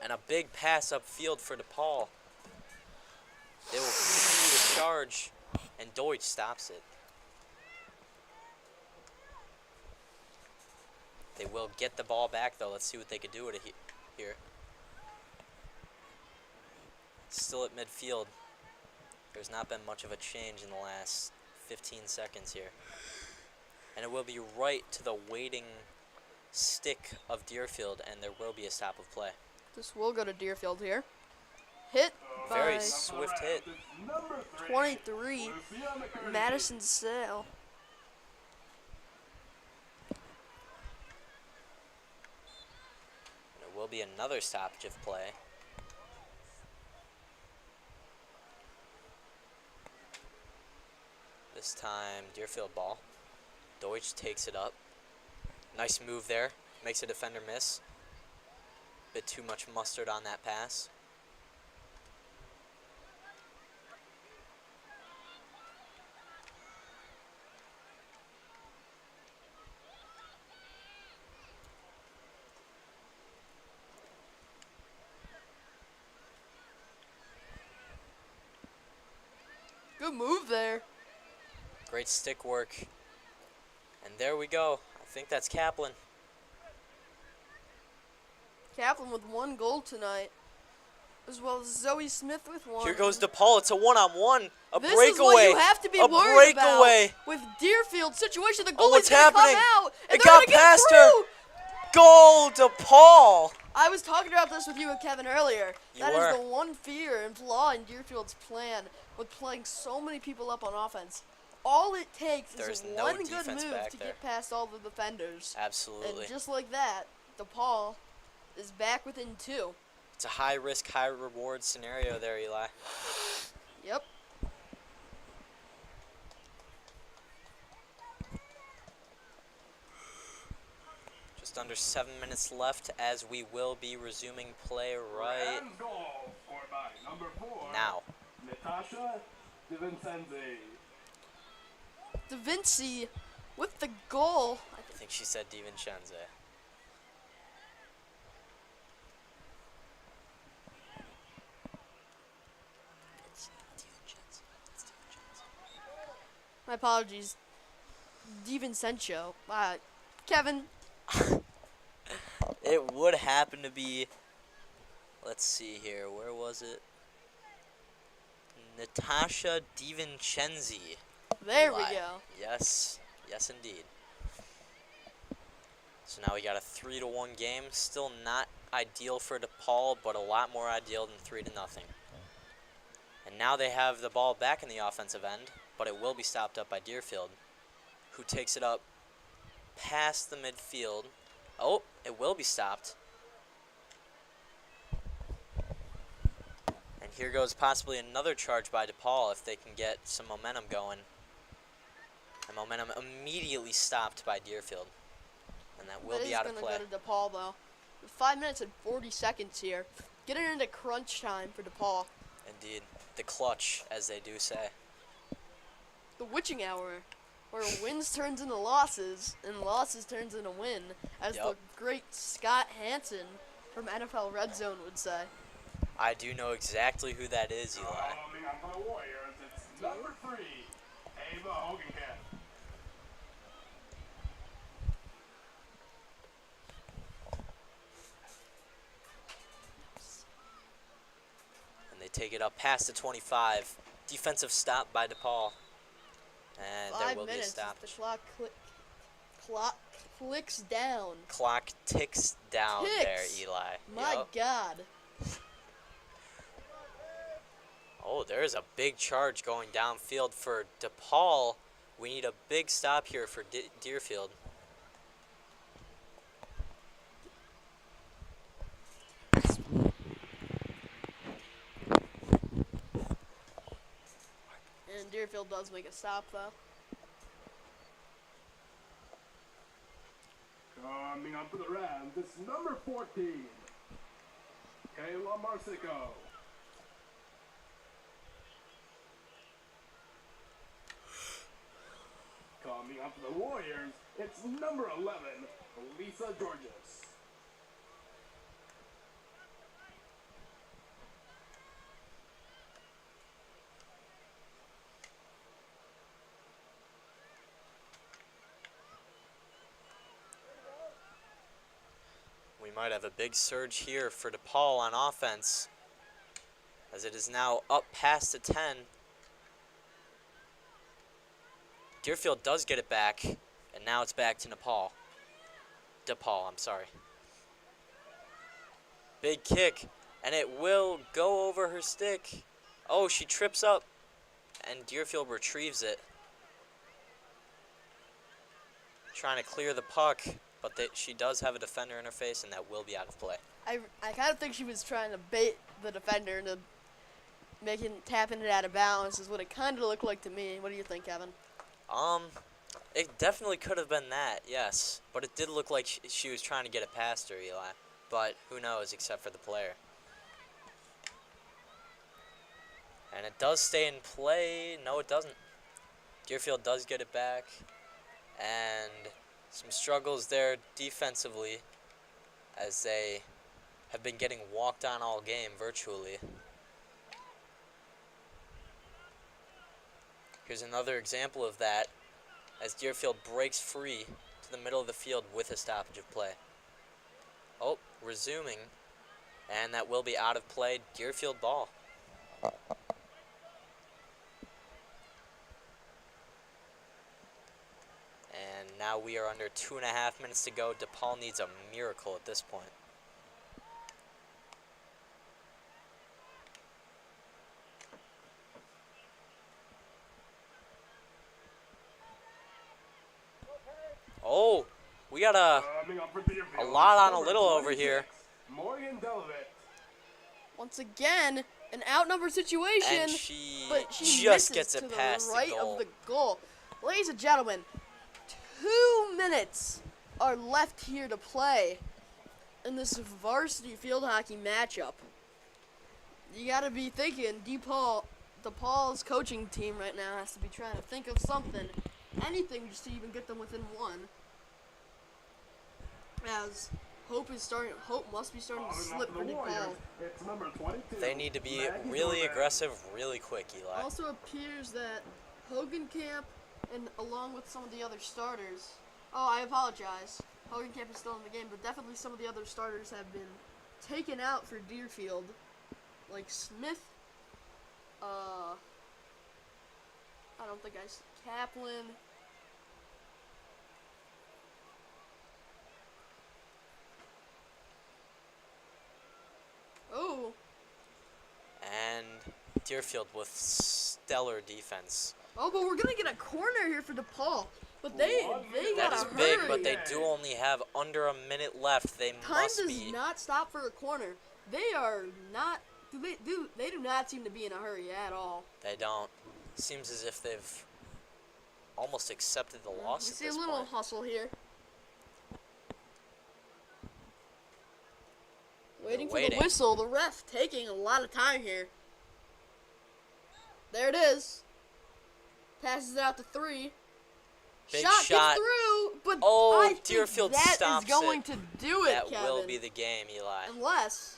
And a big pass upfield for DePaul. They will continue to charge, and Deutsch stops it. They will get the ball back, though. Let's see what they can do with it here. Still at midfield. There's not been much of a change in the last 15 seconds here. And it will be right to the waiting stick of Deerfield, and there will be a stop of play. This will go to Deerfield here. Hit Very by swift hit. 23, Madison Sale. And it will be another stoppage of play. This time, Deerfield ball. Deutsch takes it up. Nice move there. Makes a defender miss. Bit too much mustard on that pass. Good move there. Great stick work. And there we go. I think that's Kaplan. Kaplan with 1 goal tonight, as well as Zoe Smith with 1. Here goes DePaul. It's a one-on-one. A This breakaway. is what you have to be a worried breakaway. about with Deerfield's situation. The Oh, goalie's what's gonna happening? come out, and It they're got gonna get past her. through. Goal, DePaul. I was talking about this with you and Kevin earlier. You That were. is the one fear and flaw in Deerfield's plan with playing so many people up on offense. All it takes There's is no one good defense move back to there. get past all the defenders. Absolutely. And just like that, DePaul is back within 2. It's a high-risk, high-reward scenario there, Eli. Yep. Just under 7 minutes left as we will be resuming play right And goal scored by number 4. now. Natasha DiVincenzi. Da Vinci with the goal. I think she said DiVincenzo. My apologies. DiVincenzo. Kevin. It would happen to be, let's see here, where was it? Natasha DiVincenzi. There Eli. we go. Yes, yes indeed. So now we got a 3-1 game. Still not ideal for DePaul, but a lot more ideal than 3-0. And now they have the ball back in the offensive end, but it will be stopped up by Deerfield, who takes it up past the midfield. Oh, it will be stopped. And here goes possibly another charge by DePaul if they can get some momentum going. And momentum immediately stopped by Deerfield. And that will be out of play. That is going to go to DePaul, though. 5 minutes and 40 seconds here. Getting into crunch time for DePaul. Indeed. The clutch, as they do say. The witching hour, where wins turns into losses, and losses turns into win, as the Yup. great Scott Hansen from NFL Red Zone would say. I do know exactly who that is, Eli. Coming on for the Warriors, it's number 3, Ava Hogenkamp. And they take it up past the 25. Defensive stop by DePaul. And there 5 will be a minutes. stop. The clock clicks down. Clock ticks down there, Ticks. Eli. My Yup. God. Oh, there's a big charge going downfield for DePaul. We need a big stop here for Deerfield. And Deerfield does make a stop, though. Coming up for the Rams, it's number 14, Kayla Marsico. Coming up for the Warriors, it's number 11, Lisa Georges. We might have a big surge here for DePaul on offense, as it is now up past the 10. Deerfield does get it back, and now it's back to DePaul. I'm sorry. Big kick, and it will go over her stick. Oh, she trips up, and Deerfield retrieves it. Trying to clear the puck, but she does have a defender in her face, and that will be out of play. I kind of think she was trying to bait the defender into tapping it out of bounds, is what it kind of looked like to me. What do you think, Kevin? It definitely could have been that, yes. But it did look like she was trying to get it past her, Eli. But who knows, except for the player. And it does stay in play. No, it doesn't. Deerfield does get it back. And some struggles there defensively, as they have been getting walked on all game, virtually. Here's another example of that, as Deerfield breaks free to the middle of the field with a stoppage of play. Oh, resuming, and that will be out of play. Deerfield ball. And now we are under 2.5 minutes to go. DePaul needs a miracle at this point. Oh, we got a lot on a little over here. Morgan Delavitt. Once again, an outnumbered situation, And she but she just misses gets to it the past right the goal. of the goal. Ladies and gentlemen, 2 minutes are left here to play in this varsity field hockey matchup. You got to be thinking, DePaul's coaching team right now has to be trying to think of something, anything just to even get them within one. As hope must be starting to slip for DePaul. It's number 22. They need to be really aggressive really quick, Eli. Also appears that Hogan Camp, and along with some of the other starters, I apologize, Hogan Camp is still in the game, but definitely some of the other starters have been taken out for Deerfield, like Smith, I don't think Kaplan. Oh. And Deerfield with stellar defense. Oh, but we're gonna get a corner here for DePaul. But they That gotta is hurry. big, but they do only have under a minute left. They Time must does be. not stop for a corner. They are not. They do not seem to be in a hurry at all. They don't. Seems as if they've almost accepted the loss We at see a this little point. hustle here. Waiting for the waiting. whistle. The ref taking a lot of time here. There it is. Passes it out to 3. Big Shot shot. gets through, but Oh, I think Deerfield that stops is going it. to do it, That Kevin. will be the game, Eli. Unless.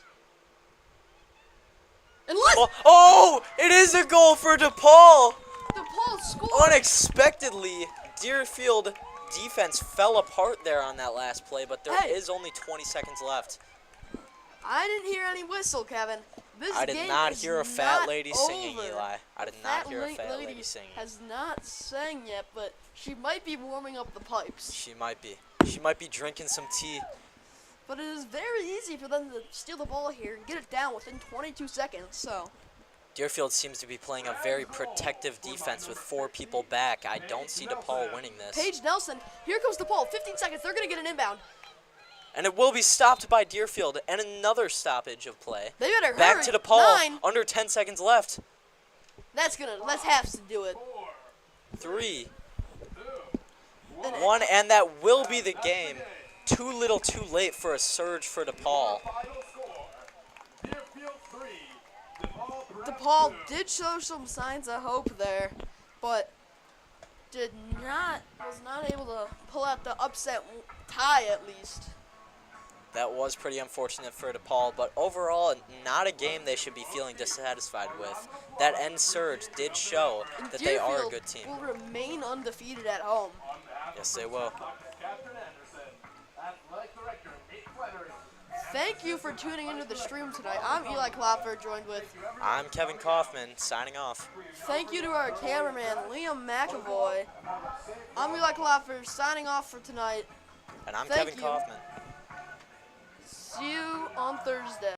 Oh, it is a goal for DePaul. DePaul scored. Unexpectedly, Deerfield defense fell apart there on that last play, but there is only 20 seconds left. I didn't hear any whistle, Kevin. This I did game not is hear a fat not lady singing, over. Eli. I did The not hear a fat lady lady singing. has not sang yet, but she might be warming up the pipes. She might be. She might be drinking some tea. But it is very easy for them to steal the ball here and get it down within 22 seconds. So Deerfield seems to be playing a very protective defense with 4 people back. I don't see DePaul winning this. Paige Nelson, here comes DePaul. 15 seconds, they're going to get an inbound. And it will be stopped by Deerfield, and another stoppage of play. They better hurry. Back to DePaul, 9. under 10 seconds left. Let's have to do it. 3, And 1, and that will be the game. Too little, too late for a surge for DePaul. Final score. Deerfield 3. DePaul did show some signs of hope there, but was not able to pull out the upset tie at least. That was pretty unfortunate for DePaul, but overall, not a game they should be feeling dissatisfied with. That end surge did show And that they are a Deerfield good team. will remain undefeated at home. Yes, they will. Captain Anderson, athletic director Nate Flannery. Thank you for tuning into the stream tonight. I'm Eli Klopfer, joined with. I'm Kevin Kaufman, signing off. Thank you to our cameraman, Liam McAvoy. I'm Eli Klopfer, signing off for tonight. And I'm Thank Kevin you. Kaufman. See you on Thursday.